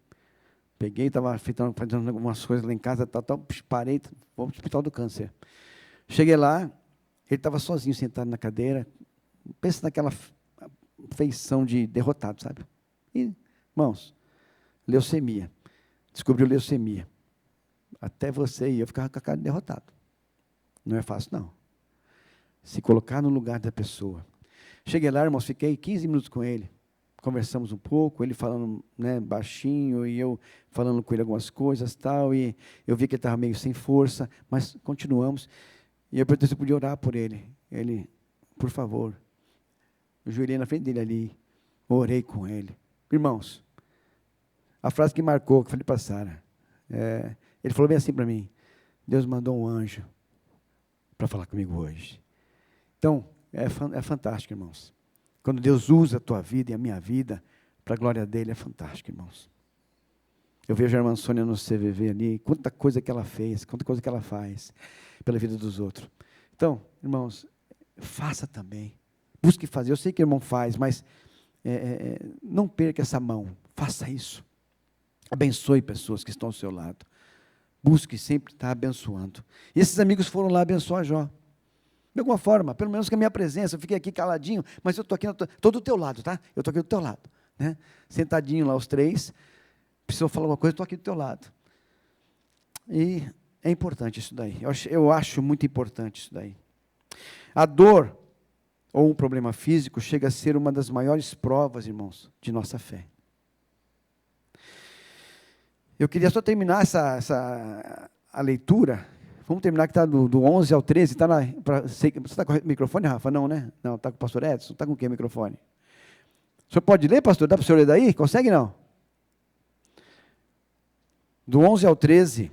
Peguei, estava fazendo algumas coisas lá em casa, parei, vou para o hospital do câncer. Cheguei lá, ele estava sozinho, sentado na cadeira. Pensa naquela feição de derrotado, sabe? E, irmãos, leucemia. Descobriu leucemia. Até você e eu ficava com a cara de derrotado. Não é fácil, não. Se colocar no lugar da pessoa. Cheguei lá, irmãos, fiquei 15 minutos com ele. Conversamos um pouco, ele falando, né, baixinho, e eu falando com ele algumas coisas, tal, e eu vi que ele estava meio sem força, mas continuamos. E eu perguntei se eu podia orar por ele. Ele, por favor. Eu joelhei na frente dele ali, orei com ele. Irmãos, a frase que marcou, que eu falei para a Sara, ele falou bem assim para mim, Deus mandou um anjo para falar comigo hoje. Então, é fantástico, irmãos. Quando Deus usa a tua vida e a minha vida para a glória dele, é fantástico, irmãos. Eu vejo a irmã Sônia no CVV ali, quanta coisa que ela fez, quanta coisa que ela faz pela vida dos outros. Então, irmãos, faça também. Busque fazer. Eu sei que o irmão faz, mas não perca essa mão. Faça isso. Abençoe pessoas que estão ao seu lado. Busque sempre estar abençoando. E esses amigos foram lá abençoar Jó. De alguma forma, pelo menos com a minha presença, eu fiquei aqui caladinho, mas eu estou aqui, estou do teu lado, tá? Eu estou aqui do teu lado. Né? Sentadinho lá os três, precisou falar alguma coisa, estou aqui do teu lado. E é importante isso daí. Eu acho muito importante isso daí. A dor ou um problema físico chega a ser uma das maiores provas, irmãos, de nossa fé. Eu queria só terminar a leitura. Vamos terminar que está do 11 ao 13. Você está com o microfone, Rafa? Não, né? Não, está com o pastor Edson? Está com o que o microfone? O senhor pode ler, pastor? Dá para o senhor ler daí? Consegue, não? Do 11 ao 13,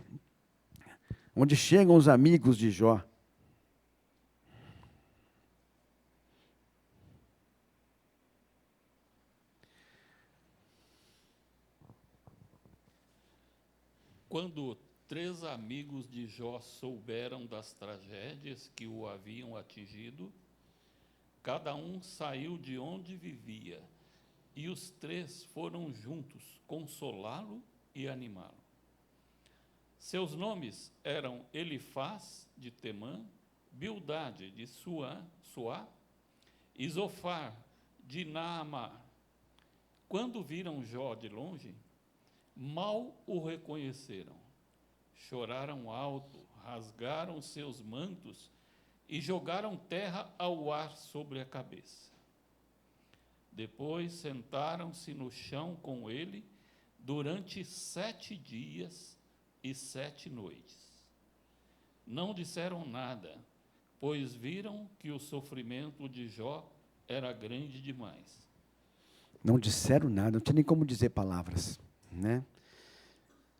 onde chegam os amigos de Jó. Quando 3 amigos de Jó souberam das tragédias que o haviam atingido, cada um saiu de onde vivia, e os 3 foram juntos consolá-lo e animá-lo. Seus nomes eram Elifaz, de Temã, Bildade, de Suá, e Zofar, de Naamá. Quando viram Jó de longe, mal o reconheceram. Choraram alto, rasgaram seus mantos e jogaram terra ao ar sobre a cabeça. Depois sentaram-se no chão com ele durante 7 dias e 7 noites. não disseram nada, pois viram que o sofrimento de Jó era grande demais. Não disseram nada, não tinha nem como dizer palavras, né?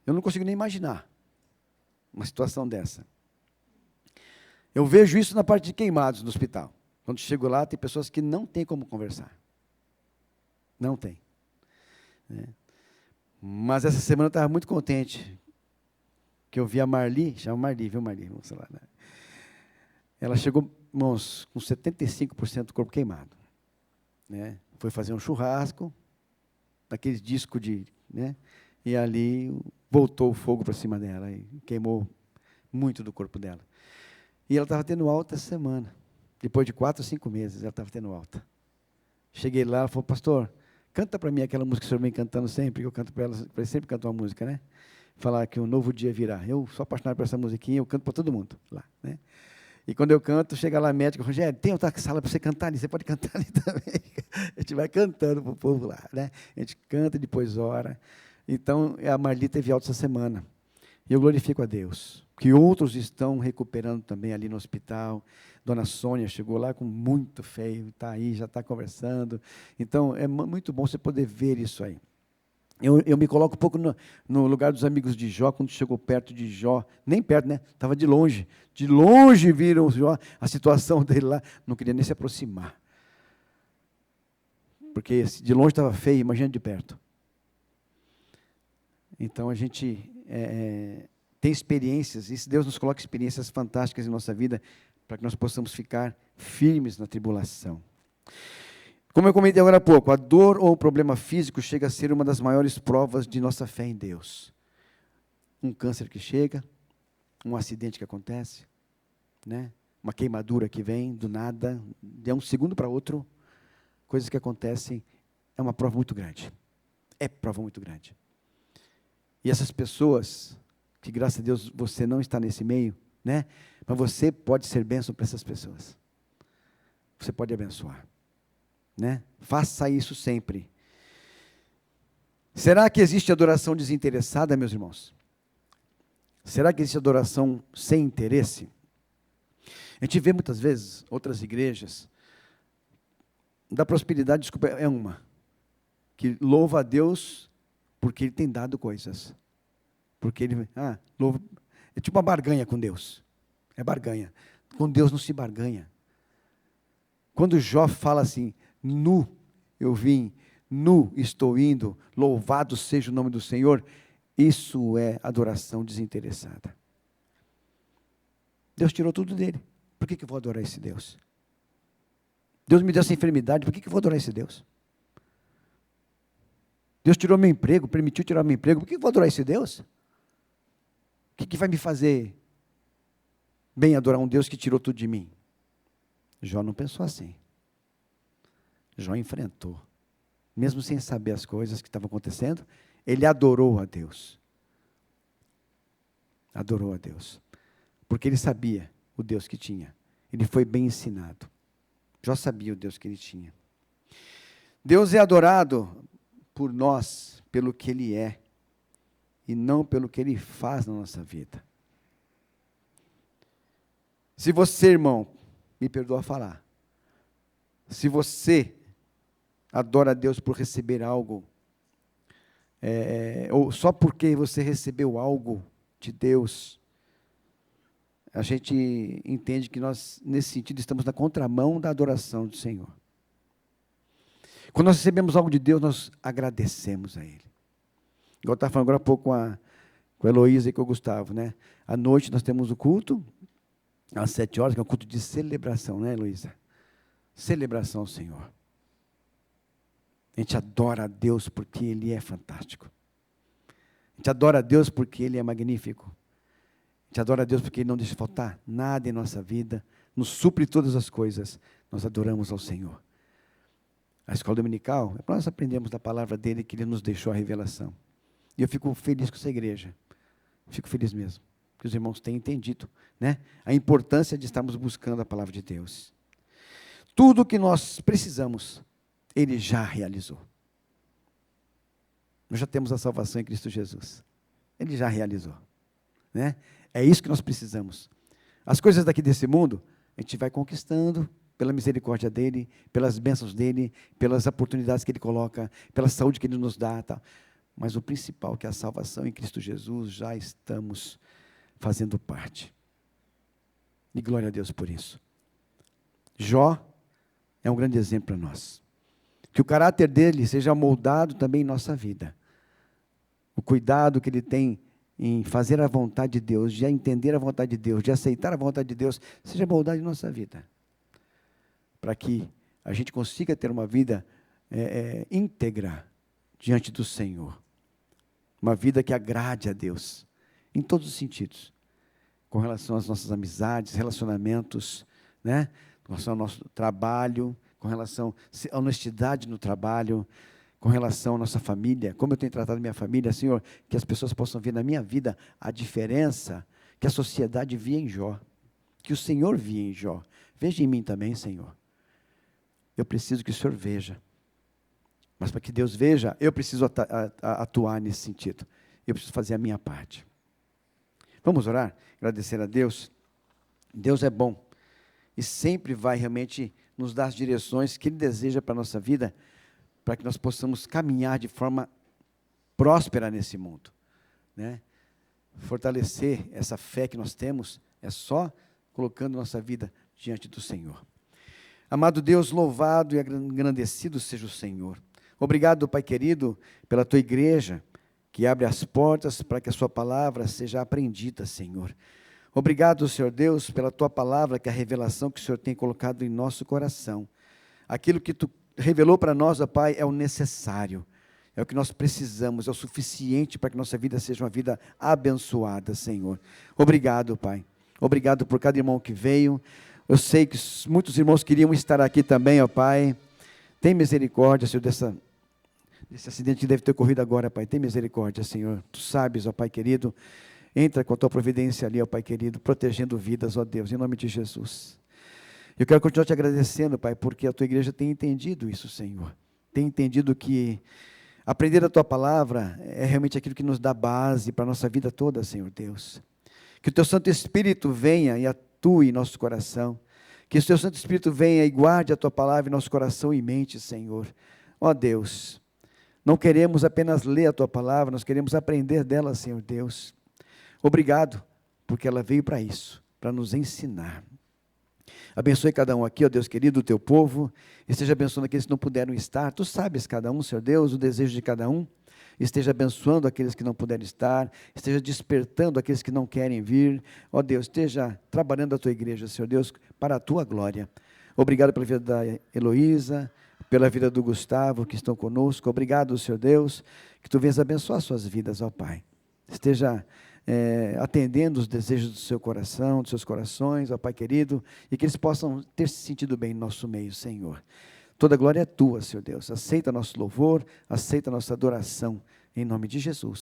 Eu não consigo nem imaginar uma situação dessa. Eu vejo isso na parte de queimados no hospital. Quando chego lá, tem pessoas que não têm como conversar. Não tem. Né? Mas essa semana eu estava muito contente, que eu vi a Marli, chama Marli, viu Marli? Vamos lá, né? Ela chegou, irmãos, com 75% do corpo queimado. Né? Foi fazer um churrasco, daqueles discos de... Né? E ali voltou o fogo para cima dela, e queimou muito do corpo dela. E ela estava tendo alta essa semana. Depois de 4 ou 5 meses, ela estava tendo alta. Cheguei lá, ela falou, pastor, canta para mim aquela música que o senhor vem cantando sempre, que eu canto para ela, eu sempre canto uma música, né? Falar que um novo dia virá. Eu sou apaixonado por essa musiquinha, eu canto para todo mundo lá, né? E quando eu canto, chega lá a médica, Rogério, tem outra sala para você cantar ali, você pode cantar ali também. A gente vai cantando para o povo lá, né? A gente canta, depois ora. Então, a Marli teve alta essa semana. E eu glorifico a Deus, que outros estão recuperando também ali no hospital. Dona Sônia chegou lá com muito feio, está aí, já está conversando. Então, é muito bom você poder ver isso aí. Eu me coloco um pouco no lugar dos amigos de Jó, quando chegou perto de Jó, nem perto, né? Estava de longe viram Jó, a situação dele lá, não queria nem se aproximar. Porque de longe estava feio, imagina de perto. Então, a gente tem experiências, e se Deus nos coloca experiências fantásticas em nossa vida, para que nós possamos ficar firmes na tribulação. Como eu comentei agora há pouco, a dor ou o problema físico chega a ser uma das maiores provas de nossa fé em Deus. Um câncer que chega, um acidente que acontece, né? Uma queimadura que vem do nada, de um segundo para outro, coisas que acontecem, é uma prova muito grande. É prova muito grande. E essas pessoas, que graças a Deus você não está nesse meio, né? Mas você pode ser bênção para essas pessoas. Você pode abençoar. Né? Faça isso sempre. Será que existe adoração desinteressada, meus irmãos? Será que existe adoração sem interesse? A gente vê muitas vezes outras igrejas da prosperidade, desculpa, é uma que louva a Deus porque Ele tem dado coisas. Porque Ele louva, é tipo uma barganha com Deus. É barganha. Com Deus não se barganha. Quando Jó fala assim, nu eu vim, nu estou indo, louvado seja o nome do Senhor, isso é adoração desinteressada. Deus tirou tudo dele, por que eu vou adorar esse Deus? Deus me deu essa enfermidade, por que eu vou adorar esse Deus? Deus tirou meu emprego, permitiu tirar meu emprego, por que eu vou adorar esse Deus? O que vai me fazer bem adorar um Deus que tirou tudo de mim? Jó não pensou assim. Jó enfrentou. Mesmo sem saber as coisas que estavam acontecendo, ele adorou a Deus. Adorou a Deus. Porque ele sabia o Deus que tinha. Ele foi bem ensinado. Jó sabia o Deus que ele tinha. Deus é adorado por nós, pelo que Ele é, e não pelo que Ele faz na nossa vida. Se você, irmão, me perdoa falar, se você adora a Deus por receber algo, ou só porque você recebeu algo de Deus, a gente entende que nós, nesse sentido, estamos na contramão da adoração do Senhor. Quando nós recebemos algo de Deus, nós agradecemos a Ele. Igual eu estava falando agora há pouco com a Heloísa e com o Gustavo, né? À noite nós temos o culto, às 7 horas, que é um culto de celebração, né, Heloísa? Celebração ao Senhor. A gente adora a Deus porque Ele é fantástico. A gente adora a Deus porque Ele é magnífico. A gente adora a Deus porque Ele não deixa faltar nada em nossa vida, nos supre todas as coisas. Nós adoramos ao Senhor. A escola dominical, é para nós aprendermos da palavra dEle que Ele nos deixou a revelação. E eu fico feliz com essa igreja. Fico feliz mesmo. Que os irmãos têm entendido, né? A importância de estarmos buscando a palavra de Deus. Tudo o que nós precisamos, Ele já realizou. Nós já temos a salvação em Cristo Jesus. Ele já realizou, né? É isso que nós precisamos. As coisas daqui desse mundo, a gente vai conquistando pela misericórdia dEle, pelas bênçãos dEle, pelas oportunidades que Ele coloca, pela saúde que Ele nos dá, tal. Mas o principal, que é a salvação em Cristo Jesus, já estamos fazendo parte. E glória a Deus por isso. Jó é um grande exemplo para nós. Que o caráter dele seja moldado também em nossa vida. O cuidado que ele tem em fazer a vontade de Deus, de entender a vontade de Deus, de aceitar a vontade de Deus, seja moldado em nossa vida. Para que a gente consiga ter uma vida íntegra diante do Senhor. Uma vida que agrade a Deus, em todos os sentidos. Com relação às nossas amizades, relacionamentos, né? Com relação ao nosso trabalho, com relação à honestidade no trabalho, com relação à nossa família, como eu tenho tratado minha família, Senhor, que as pessoas possam ver na minha vida a diferença que a sociedade via em Jó, que o Senhor via em Jó. Veja em mim também, Senhor. Eu preciso que o Senhor veja. Mas para que Deus veja, eu preciso atuar nesse sentido. Eu preciso fazer a minha parte. Vamos orar? Agradecer a Deus. Deus é bom. E sempre vai realmente nos dar as direções que Ele deseja para a nossa vida, para que nós possamos caminhar de forma próspera nesse mundo. Né? Fortalecer essa fé que nós temos é só colocando nossa vida diante do Senhor. Amado Deus, louvado e engrandecido seja o Senhor. Obrigado, Pai querido, pela Tua igreja, que abre as portas para que a Sua palavra seja aprendida, Senhor. Obrigado, Senhor Deus, pela Tua palavra, que é a revelação que o Senhor tem colocado em nosso coração. Aquilo que Tu revelou para nós, ó Pai, é o necessário, é o que nós precisamos, é o suficiente para que nossa vida seja uma vida abençoada, Senhor. Obrigado, Pai. Obrigado por cada irmão que veio. Eu sei que muitos irmãos queriam estar aqui também, ó Pai. Tem misericórdia, Senhor, desse acidente que deve ter ocorrido agora, Pai. Tem misericórdia, Senhor. Tu sabes, ó Pai querido. Entra com a Tua providência ali, ó Pai querido, protegendo vidas, ó Deus, em nome de Jesus. Eu quero continuar te agradecendo, Pai, porque a Tua igreja tem entendido isso, Senhor. Tem entendido que aprender a Tua palavra é realmente aquilo que nos dá base para a nossa vida toda, Senhor Deus. Que o Teu Santo Espírito venha e atue em nosso coração. Que o Teu Santo Espírito venha e guarde a Tua palavra em nosso coração e mente, Senhor. Ó Deus, não queremos apenas ler a Tua palavra, nós queremos aprender dela, Senhor Deus. Obrigado, porque ela veio para isso, para nos ensinar. Abençoe cada um aqui, ó Deus querido, o Teu povo, e esteja abençoando aqueles que não puderam estar. Tu sabes cada um, Senhor Deus, o desejo de cada um. Esteja abençoando aqueles que não puderem estar, esteja despertando aqueles que não querem vir. Ó Deus, esteja trabalhando a Tua igreja, Senhor Deus, para a Tua glória. Obrigado pela vida da Heloísa, pela vida do Gustavo, que estão conosco. Obrigado, Senhor Deus, que Tu venhas abençoar suas vidas, ó Pai. Esteja atendendo os desejos do seu coração, dos seus corações, ó Pai querido, e que eles possam ter se sentido bem no nosso meio, Senhor. Toda glória é Tua, Senhor Deus. Aceita nosso louvor, aceita nossa adoração, em nome de Jesus.